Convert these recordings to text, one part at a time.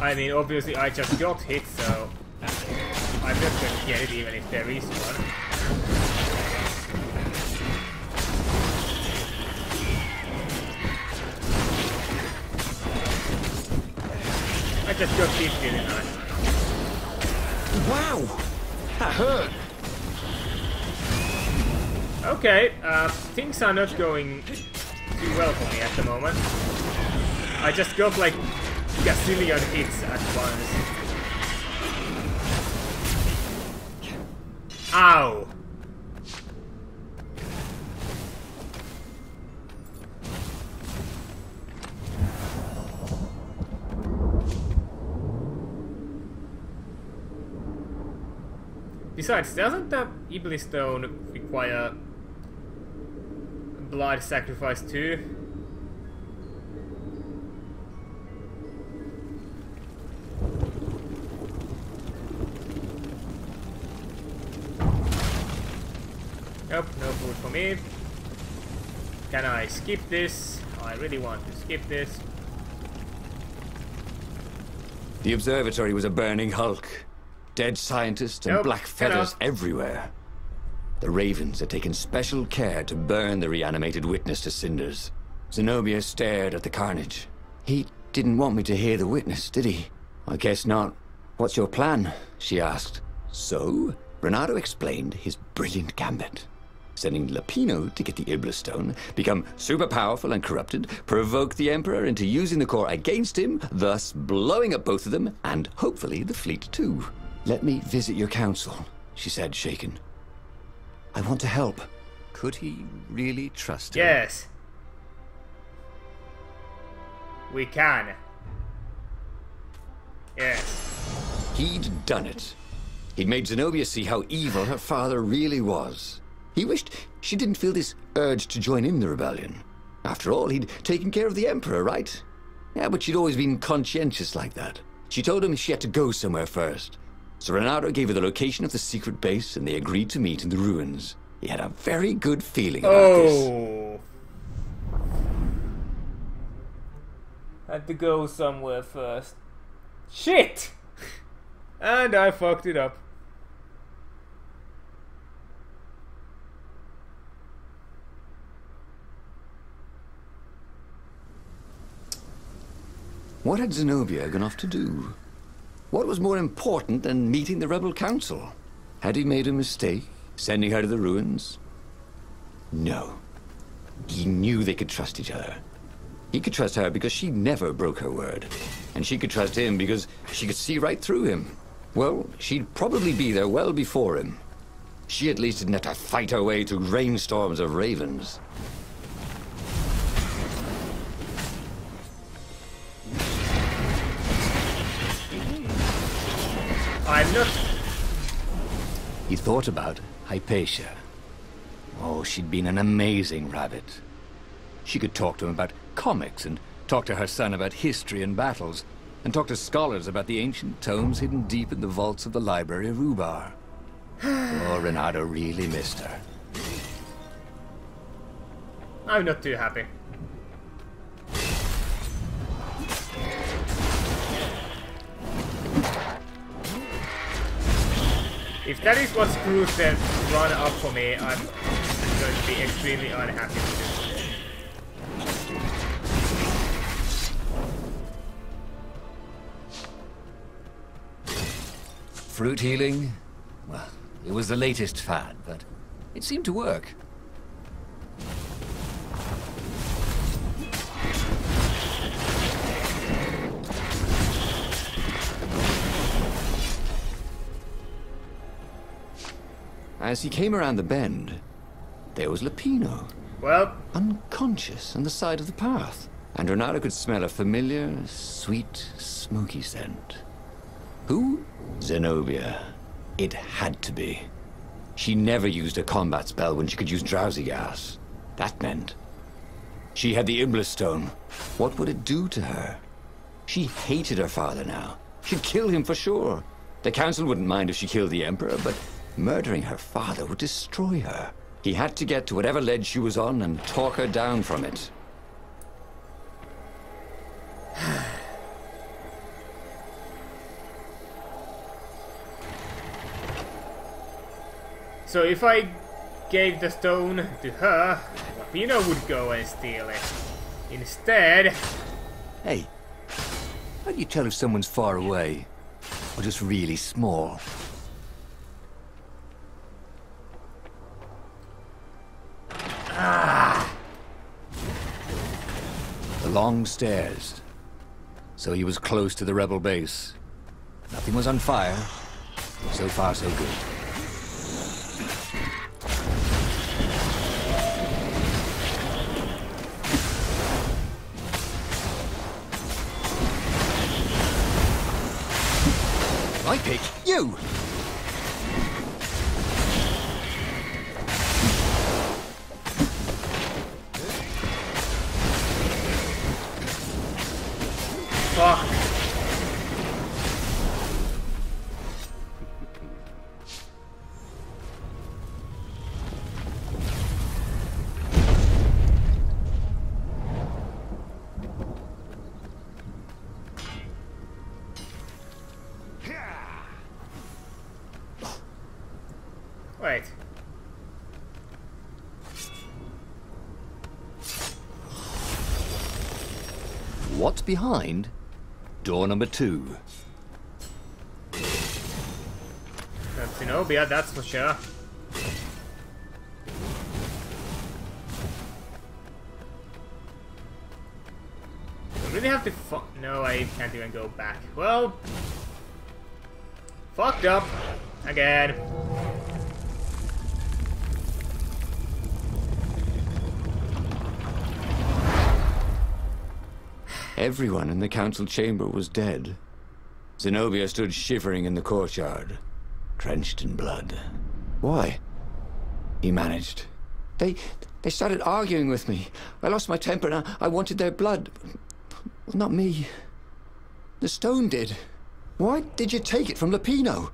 I mean, obviously I just got hit, so I'm not going to get it even if there is one. I just got hit, didn't I? Wow! That hurt! Okay, things are not going too well for me at the moment. I just got like gazillion hits at once. Ow! Besides, doesn't the Iblis Stone require blood sacrifice too? Nope, no food for me. Can I skip this? I really want to skip this. The observatory was a burning hulk. Dead scientists and black feathers everywhere. The Ravens had taken special care to burn the reanimated witness to cinders. Zenobia stared at the carnage. He didn't want me to hear the witness, did he? I guess not. What's your plan? She asked. So, Renato explained his brilliant gambit. Sending Lapino to get the Iblis Stone, become super powerful and corrupted, provoke the Emperor into using the core against him, thus blowing up both of them, and hopefully the fleet too. Let me visit your council, she said, shaken. I want to help. Could he really trust her? Yes. We can. Yes. He'd done it. He'd made Zenobia see how evil her father really was. He wished she didn't feel this urge to join in the rebellion. After all, he'd taken care of the Emperor, right? Yeah, but she'd always been conscientious like that. She told him she had to go somewhere first. So Renato gave her the location of the secret base, and they agreed to meet in the ruins. He had a very good feeling about this. Had to go somewhere first. Shit! And I fucked it up. What had Zenobia gone off to do? What was more important than meeting the rebel council? Had he made a mistake, sending her to the ruins? No. He knew they could trust each other. He could trust her because she never broke her word. And she could trust him because she could see right through him. Well, she'd probably be there well before him. She at least didn't have to fight her way through rainstorms of ravens. I'm not... He thought about Hypatia. Oh, she'd been an amazing rabbit. She could talk to him about comics, and talk to her son about history and battles, and talk to scholars about the ancient tomes hidden deep in the vaults of the Library of Ubar. Oh, Renato really missed her. I'm not too happy. If that is what screws the run up for me, I'm going to be extremely unhappy with it. Fruit healing? Well, it was the latest fad, but it seemed to work. As he came around the bend, there was Lapino. Well, unconscious on the side of the path. And Renato could smell a familiar, sweet, smoky scent. Who? Zenobia. It had to be. She never used a combat spell when she could use drowsy gas. That meant she had the Iblis Stone. What would it do to her? She hated her father now. She'd kill him for sure. The council wouldn't mind if she killed the Emperor, but murdering her father would destroy her. He had to get to whatever ledge she was on and talk her down from it. So if I gave the stone to her, Pino would go and steal it. Instead... Hey, how do you tell if someone's far away or just really small? The long stairs. So he was close to the rebel base. Nothing was on fire. So far, so good. I pick you! Fuck. Wait. What's behind door number 2? That's Zenobia, that's for sure. I really have to no, I can't even go back. Well... Fucked up. Again. Everyone in the council chamber was dead. Zenobia stood shivering in the courtyard, drenched in blood. Why? He managed. They started arguing with me. I lost my temper and I wanted their blood. Well, not me. The stone did. Why did you take it from Lapino?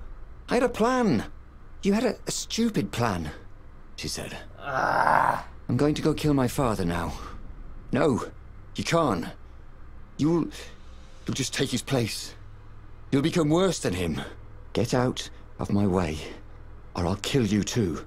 I had a plan. You had a stupid plan, she said. I'm going to go kill my father now. No, you can't. You'll just take his place. You'll become worse than him. Get out of my way, or I'll kill you too.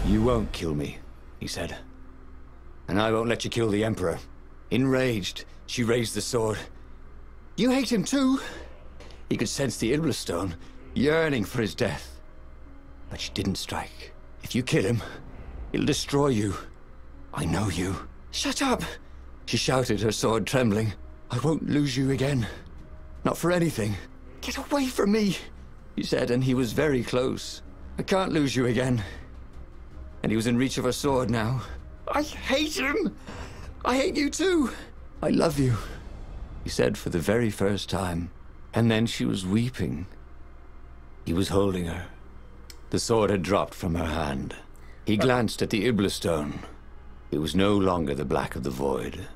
You won't kill me, he said. And I won't let you kill the Emperor. Enraged, she raised the sword. You hate him too? He could sense the Iblis stone, yearning for his death. But she didn't strike. If you kill him, it'll destroy you. I know you. Shut up! She shouted, her sword trembling. I won't lose you again. Not for anything. Get away from me, he said, and he was very close. I can't lose you again. And he was in reach of her sword now. I hate him! I hate you too! I love you, he said for the very first time. And then she was weeping. He was holding her. The sword had dropped from her hand. He glanced at the Iblis stone. It was no longer the black of the void.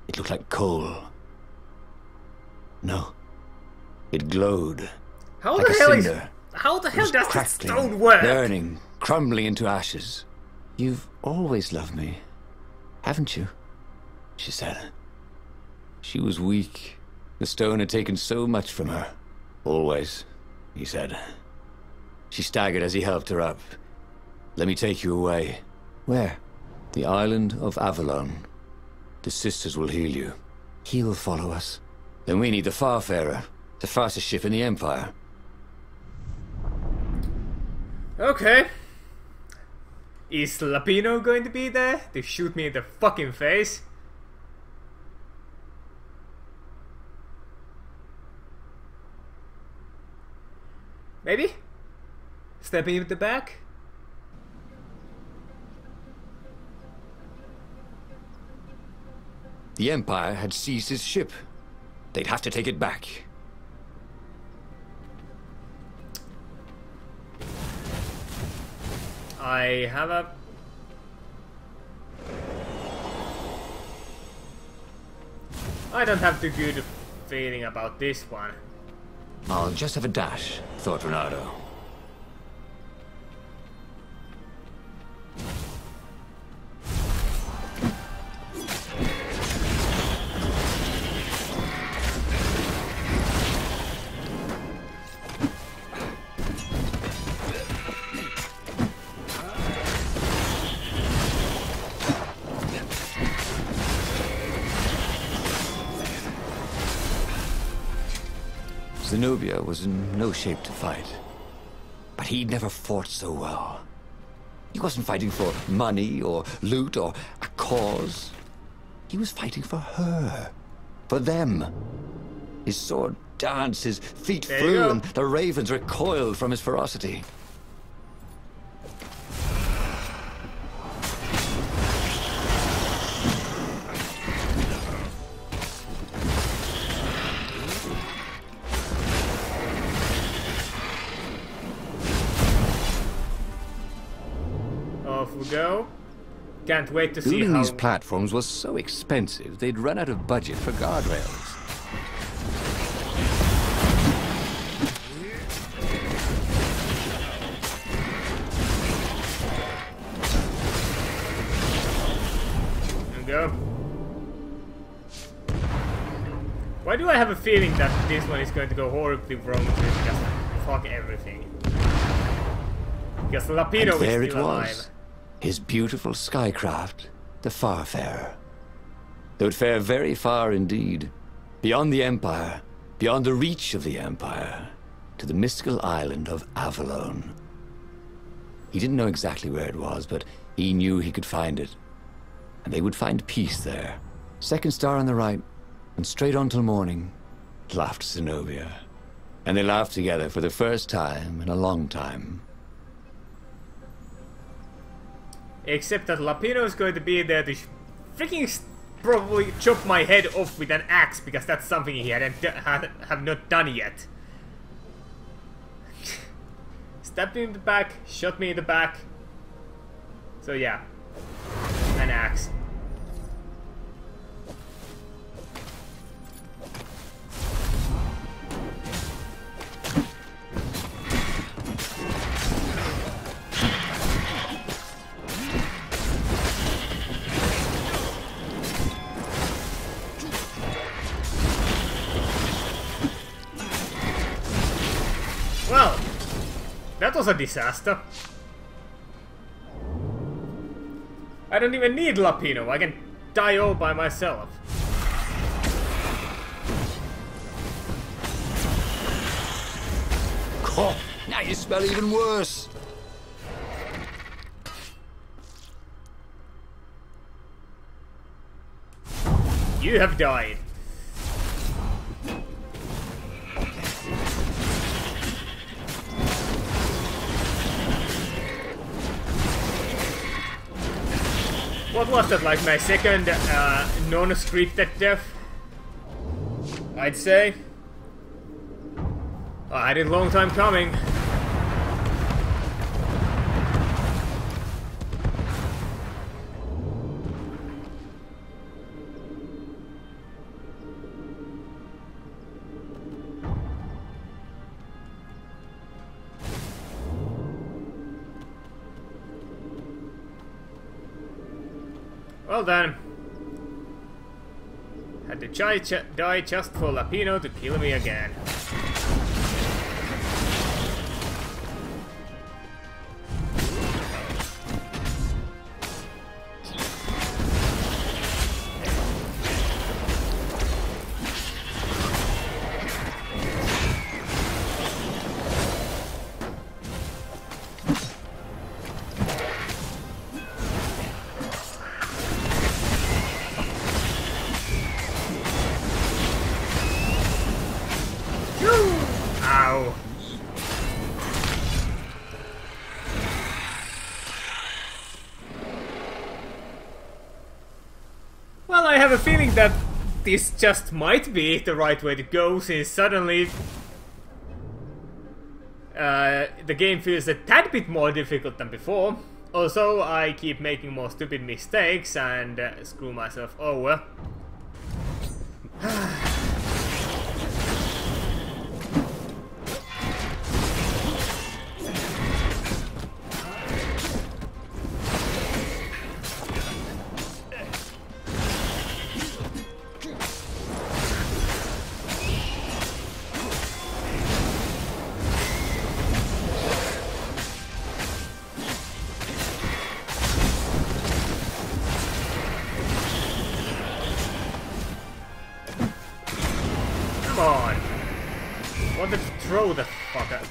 It looked like coal. No. It glowed. How like the a hell cinder. How the hell does that Crackling, stone work? burning, crumbling into ashes. You've always loved me, haven't you? She said. She was weak. The stone had taken so much from her. Always, he said. She staggered as he helped her up. Let me take you away. Where? The island of Avalon. The sisters will heal you. He'll follow us. Then we need the Farfarer, the fastest ship in the Empire. Okay. Is Lapino going to be there to shoot me in the fucking face? Maybe? Stepping in the back? The Empire had seized his ship. They'd have to take it back. I have a... I don't have too good feeling about this one. I'll just have a dash, thought Renato. Zenobia was in no shape to fight. But he'd never fought so well. He wasn't fighting for money or loot or a cause. He was fighting for her. For them. His sword danced, his feet flew, and the ravens recoiled from his ferocity. Off we go. Can't wait to see Building how... these platforms was so expensive, they'd run out of budget for guardrails. There we go. Why do I have a feeling that this one is going to go horribly wrong with just fuck everything? Because Lapino is There it still alive. was. His beautiful skycraft, the Farfarer. They would fare very far indeed. Beyond the Empire, beyond the reach of the Empire, to the mystical island of Avalon. He didn't know exactly where it was, but he knew he could find it. And they would find peace there. Second star on the right, and straight on till morning, laughed Zenobia. And they laughed together for the first time in a long time. Except that Lapino is going to be there to freaking probably chop my head off with an axe, because that's something he have not done yet. Stabbed me in the back, shot me in the back. So yeah, an axe. Well, that was a disaster. I don't even need Lapino, I can die all by myself. Oh, now you smell even worse. You have died. What was that, like my second non-scripted death? I'd say. I had it a long time coming. Well then, had to die just for Lapino to kill me again. Ow. Well, I have a feeling that this just might be the right way to go, since suddenly the game feels a tad bit more difficult than before. Also, I keep making more stupid mistakes and screw myself over. Come on! Wanted to throw the fucker.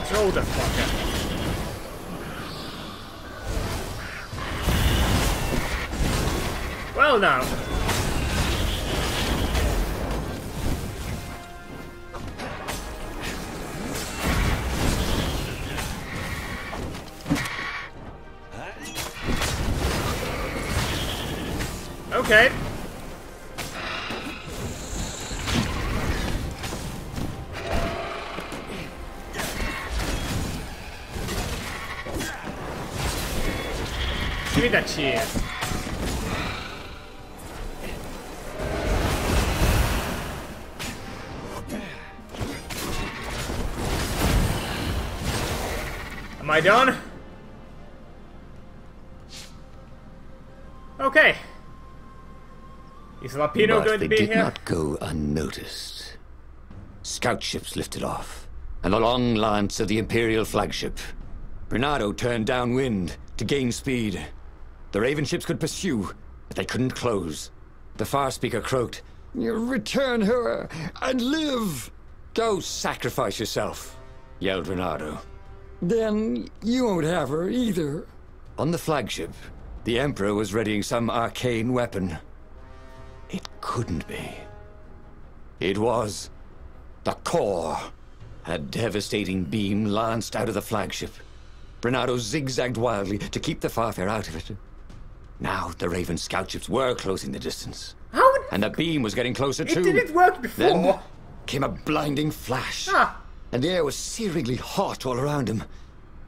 Throw the fucker. Well now. Okay. Give me that shit. Am I done? Okay. Is Lapino going to be here? They did here? not go unnoticed. Scout ships lifted off, and the long lance of the Imperial flagship. Bernardo turned downwind to gain speed. The Raven ships could pursue, but they couldn't close. The Far Speaker croaked, "Return her and live!" "Go sacrifice yourself," yelled Bernardo. "Then you won't have her either." On the flagship, the Emperor was readying some arcane weapon. It couldn't be. It was the core. A devastating beam lanced out of the flagship. Bernardo zigzagged wildly to keep the Farfair out of it. Now the Raven scout ships were closing the distance. How? And the beam was getting closer too. It didn't work before. Then came a blinding flash. And the air was searingly hot all around him.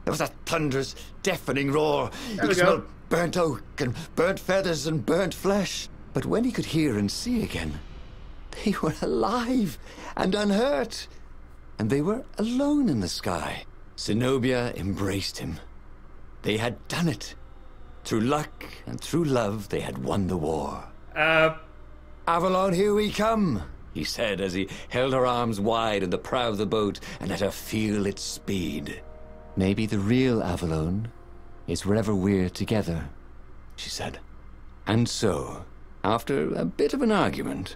There was a thunderous, deafening roar. He could smell burnt oak and burnt feathers and burnt flesh. But when he could hear and see again, they were alive and unhurt. And they were alone in the sky. Zenobia embraced him. They had done it. Through luck and through love, they had won the war. "Avalon, here we come," he said as he held her arms wide in the prow of the boat and let her feel its speed. "Maybe the real Avalon is wherever we're together," she said. And so, after a bit of an argument,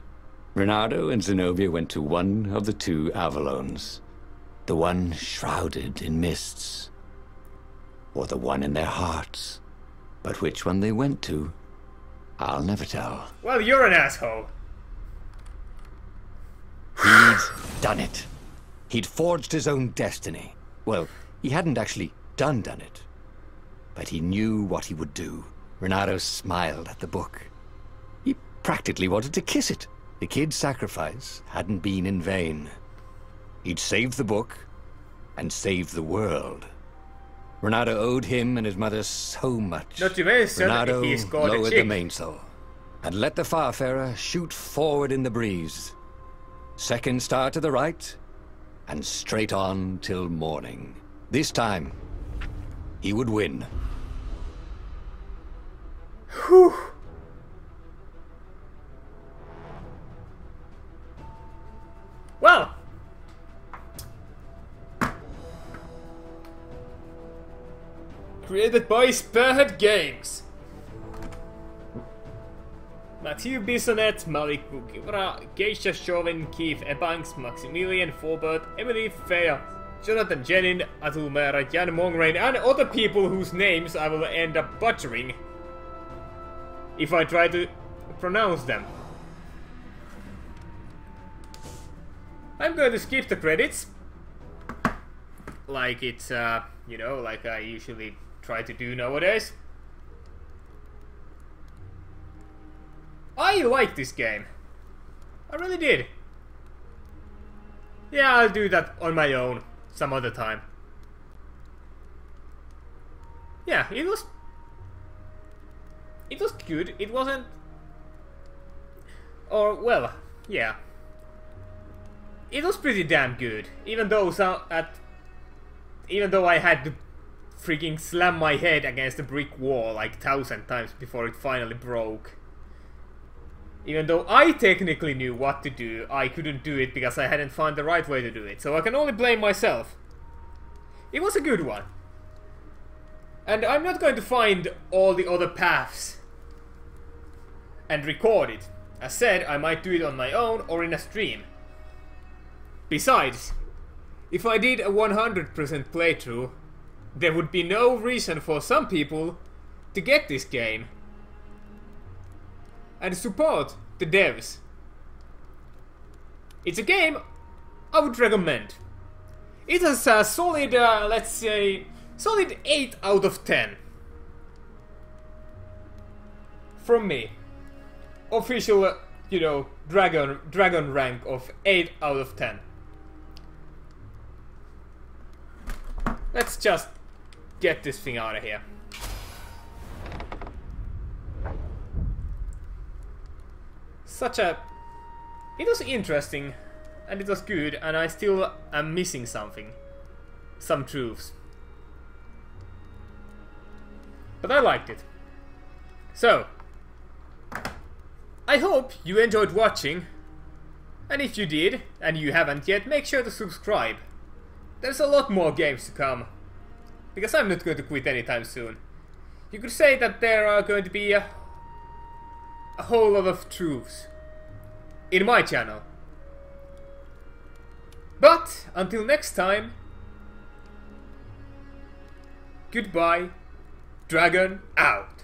Bernardo and Zenobia went to one of the two Avalons. The one shrouded in mists. Or the one in their hearts. But which one they went to, I'll never tell. Well, you're an asshole. He'd done it. He'd forged his own destiny. Well, he hadn't actually done it. But he knew what he would do. Bernardo smiled at the book. He practically wanted to kiss it. The kid's sacrifice hadn't been in vain. He'd saved the book and saved the world. Bernardo owed him and his mother so much. Not to mention, Bernardo he scored a lowered chick. the mainsail and let the Farfarer shoot forward in the breeze. Second star to the right, and straight on till morning. This time, he would win. Whew. Well. Created by Spearhead Games. Matthew Bissonette, Malik Bukivra, Geisha Chauvin, Keith Ebanks, Maximilian Forbert, Emily Fair, Jonathan Jenin, Atul Mehra, Jan Mongrain, and other people whose names I will end up butchering if I try to pronounce them. I'm going to skip the credits. Like it's, you know, like I usually try to do nowadays. I like this game. I really did. Yeah, I'll do that on my own some other time. Yeah, it was good. It wasn't Or, well, yeah. It was pretty damn good, even though I had to freaking slam my head against a brick wall like 1,000 times before it finally broke. Even though I technically knew what to do, I couldn't do it because I hadn't found the right way to do it, so I can only blame myself. It was a good one. And I'm not going to find all the other paths and record it. As said, I might do it on my own or in a stream. Besides, if I did a 100% playthrough, there would be no reason for some people to get this game and support the devs. It's a game I would recommend. It has a solid, let's say, solid 8 out of 10. From me. Official, you know, dragon rank of 8 out of 10. Let's just get this thing out of here. It was interesting, and it was good, and I still am missing something. Some truths. But I liked it. So, I hope you enjoyed watching, and if you did, and you haven't yet, make sure to subscribe. There's a lot more games to come, because I'm not going to quit anytime soon. You could say that there are going to be a whole lot of truths in my channel. But until next time, goodbye, Dragon out.